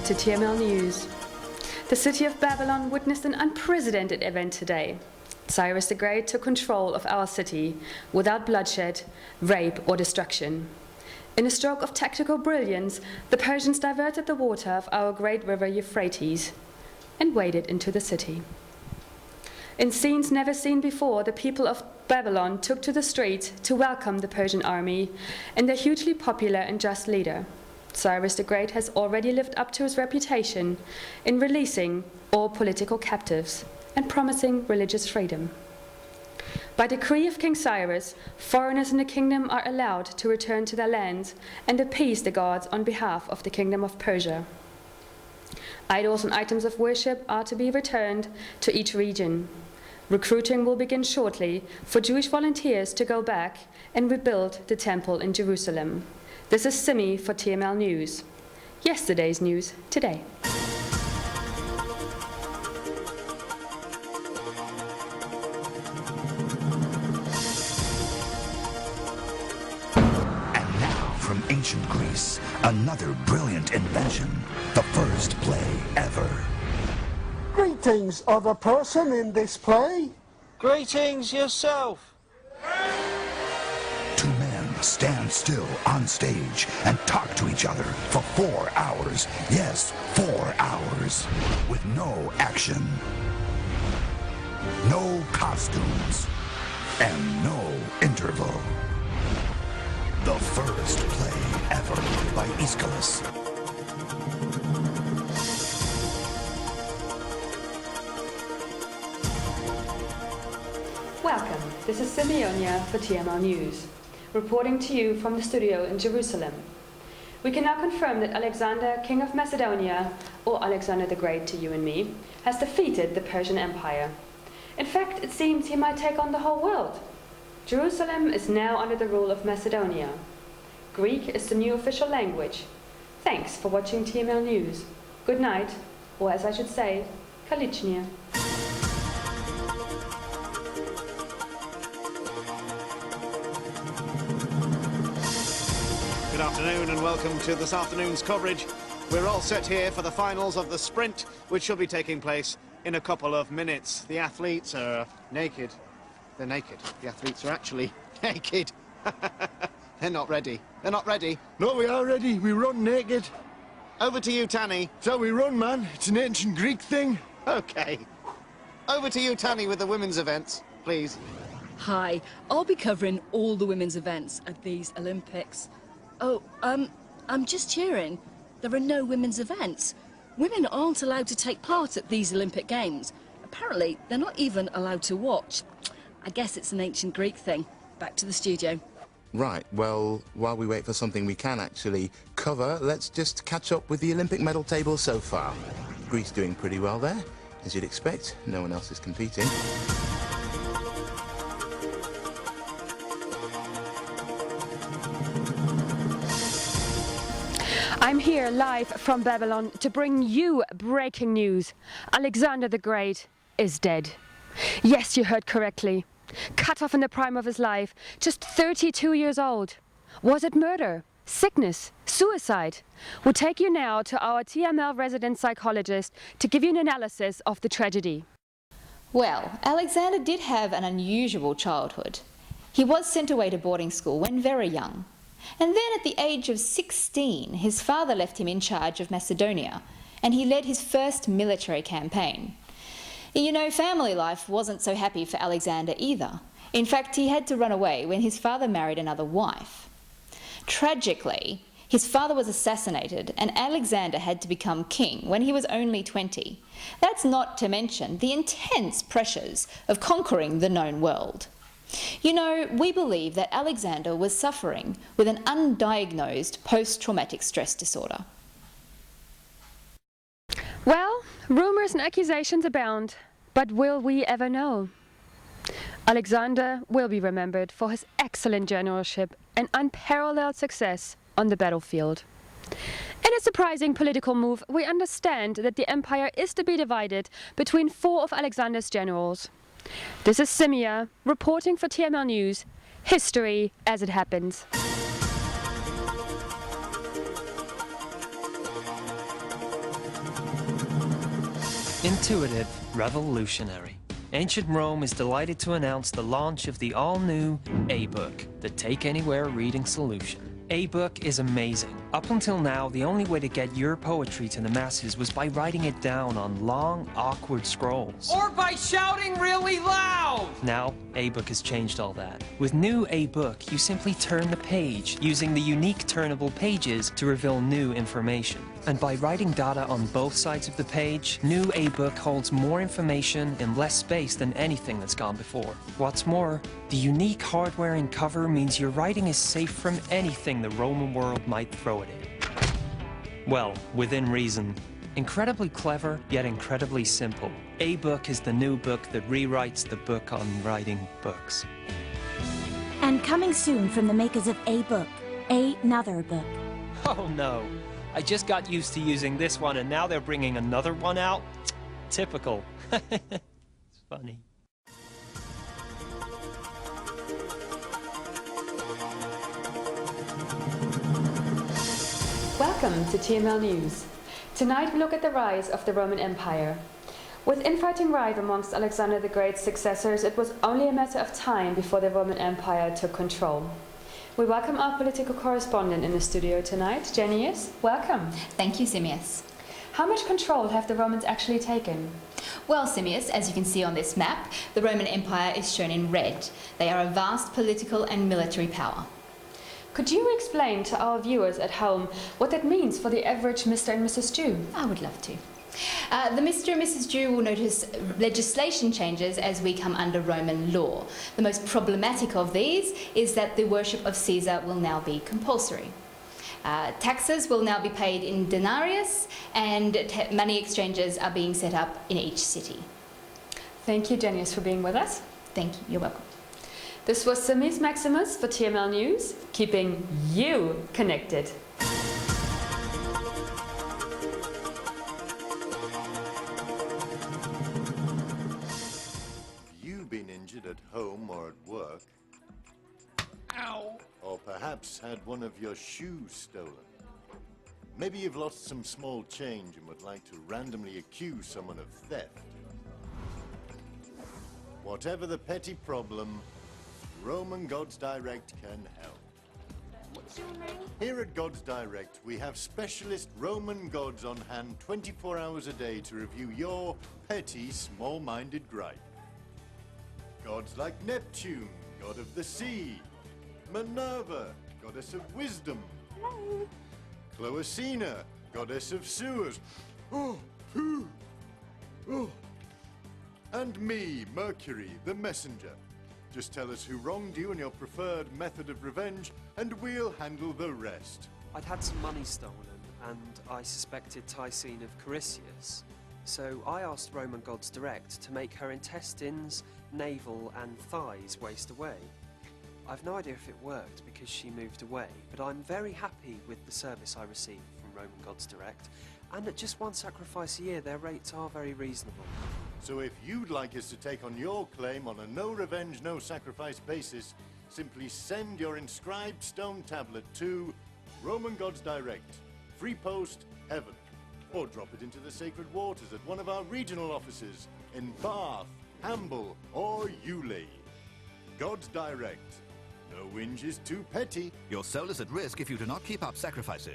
to TML News. The city of Babylon witnessed an unprecedented event today. Cyrus the Great took control of our city without bloodshed, rape or destruction. In a stroke of tactical brilliance, the Persians diverted the water of our great river Euphrates and waded into the city. In scenes never seen before, the people of Babylon took to the streets to welcome the Persian army and their hugely popular and just leader. Cyrus the Great has already lived up to his reputation in releasing all political captives and promising religious freedom. By decree of King Cyrus, foreigners in the kingdom are allowed to return to their lands and appease the gods on behalf of the kingdom of Persia. Idols and items of worship are to be returned to each region. Recruiting will begin shortly for Jewish volunteers to go back and rebuild the temple in Jerusalem. This is Simi for TML News. Yesterday's news today. And now from ancient Greece, another brilliant invention, the first play ever. Greetings, other person in this play. Greetings yourself. Two men stand still on stage and talk to each other for 4 hours. Yes, 4 hours. With no action, no costumes, and no interval. The first play ever by Aeschylus. Welcome, this is Simeonia for TML News, reporting to you from the studio in Jerusalem. We can now confirm that Alexander, King of Macedonia, or Alexander the Great to you and me, has defeated the Persian Empire. In fact, it seems he might take on the whole world. Jerusalem is now under the rule of Macedonia. Greek is the new official language. Thanks for watching TML News. Good night, or as I should say, Kalichnia. Good afternoon and welcome to this afternoon's coverage. We're all set here for the finals of the sprint, which shall be taking place in a couple of minutes. The athletes are naked. They're naked. The athletes are actually naked. They're not ready. They're not ready. No, we are ready. We run naked. Over to you, Tanny. That's how we run, man. It's an ancient Greek thing. Okay. Over to you, Tanny, with the women's events, please. Hi, I'll be covering all the women's events at these Olympics. Oh, I'm just cheering. There are no women's events. Women aren't allowed to take part at these Olympic Games. Apparently, they're not even allowed to watch. I guess it's an ancient Greek thing. Back to the studio. Right, well, while we wait for something we can actually cover, let's just catch up with the Olympic medal table so far. Greece doing pretty well there, as you'd expect. No one else is competing. I'm here live from Babylon to bring you breaking news. Alexander the Great is dead. Yes, you heard correctly. Cut off in the prime of his life, just 32 years old. Was it murder, sickness, suicide? We'll take you now to our TML resident psychologist to give you an analysis of the tragedy. Well, Alexander did have an unusual childhood. He was sent away to boarding school when very young. And then at the age of 16, his father left him in charge of Macedonia, and he led his first military campaign. You know, family life wasn't so happy for Alexander either. In fact, he had to run away when his father married another wife. Tragically, his father was assassinated, and Alexander had to become king when he was only 20. That's not to mention the intense pressures of conquering the known world. You know, we believe that Alexander was suffering with an undiagnosed post-traumatic stress disorder. Well, rumors and accusations abound, but will we ever know? Alexander will be remembered for his excellent generalship and unparalleled success on the battlefield. In a surprising political move, we understand that the empire is to be divided between 4 of Alexander's generals. This is Simia, reporting for TML News, history as it happens. Intuitive, revolutionary. Ancient Rome is delighted to announce the launch of the all-new A-Book, the Take Anywhere reading solution. A-Book is amazing. Up until now, the only way to get your poetry to the masses was by writing it down on long, awkward scrolls. Or by shouting really loud! Now, A-Book has changed all that. With new A-Book, you simply turn the page, using the unique turnable pages to reveal new information. And by writing data on both sides of the page, new A-Book holds more information in less space than anything that's gone before. What's more, the unique hardware and cover means your writing is safe from anything the Roman world might throw at it. Well, within reason. Incredibly clever, yet incredibly simple. A-Book is the new book that rewrites the book on writing books. And coming soon from the makers of A-Book, another book. Oh no, I just got used to using this one and now they're bringing another one out? Typical. It's funny. Welcome to TML News. Tonight we look at the rise of the Roman Empire. With infighting rife amongst Alexander the Great's successors, it was only a matter of time before the Roman Empire took control. We welcome our political correspondent in the studio tonight, Janice. Welcome. Thank you, Simius. How much control have the Romans actually taken? Well, Simius, as you can see on this map, the Roman Empire is shown in red. They are a vast political and military power. Could you explain to our viewers at home what that means for the average Mr. and Mrs. Jew? I would love to. The Mr. and Mrs. Jew will notice legislation changes as we come under Roman law. The most problematic of these is that the worship of Caesar will now be compulsory. Taxes will now be paid in denarius, and money exchanges are being set up in each city. Thank you, Janice, for being with us. Thank you. You're welcome. This was Simis Maximus for TML News, keeping you connected. You've been injured at home or at work. Ow! Or perhaps had one of your shoes stolen. Maybe you've lost some small change and would like to randomly accuse someone of theft. Whatever the petty problem, Roman Gods Direct can help. What's your name? Here at Gods Direct, we have specialist Roman gods on hand 24 hours a day to review your petty, small-minded gripe. Gods like Neptune, god of the sea, Minerva, goddess of wisdom, Hello. Cloacina, goddess of sewers, oh, phew. Oh. And me, Mercury, the messenger. Just tell us who wronged you and your preferred method of revenge, and we'll handle the rest. I'd had some money stolen, and I suspected Tycene of Carisius. So I asked Roman Gods Direct to make her intestines, navel, and thighs waste away. I've no idea if it worked because she moved away, but I'm very happy with the service I received from Roman Gods Direct, and at just one sacrifice a year, their rates are very reasonable. So if you'd like us to take on your claim on a no revenge, no sacrifice basis, simply send your inscribed stone tablet to Roman Gods Direct, Free Post, Heaven, or drop it into the sacred waters at one of our regional offices in Bath, Hamble, or Ewley. Gods Direct. No whinge is too petty. Your soul is at risk if you do not keep up sacrifices.